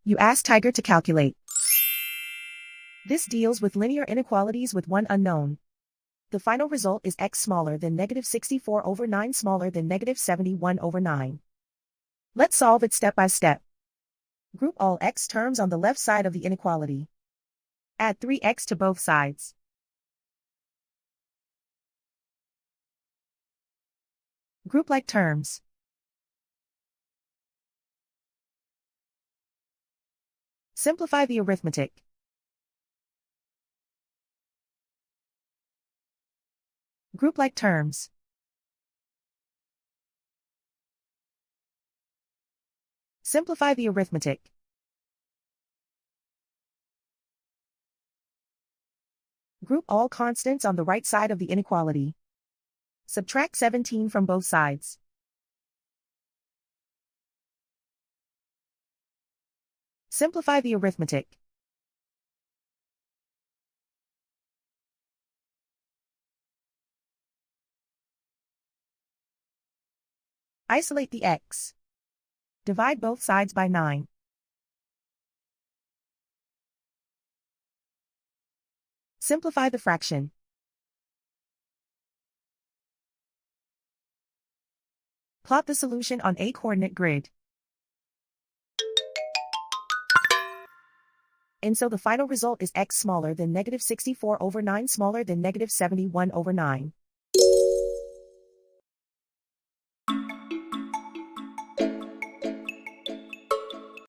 You ask Tiger to calculate. This deals with linear inequalities with one unknown. The final result is x smaller than negative 64 over 9 smaller than negative 71 over 9. Let's solve it step by step. Group all x terms on the left side of the inequality. Add 3x to both sides. Group like terms. Simplify the arithmetic. Group like terms. Simplify the arithmetic. Group all constants on the right side of the inequality. Subtract 17 from both sides. Simplify the arithmetic. Isolate the x. Divide both sides by 9. Simplify the fraction. Plot the solution on a coordinate grid. And so the final result is x smaller than negative 64 over 9 smaller than negative 71 over 9.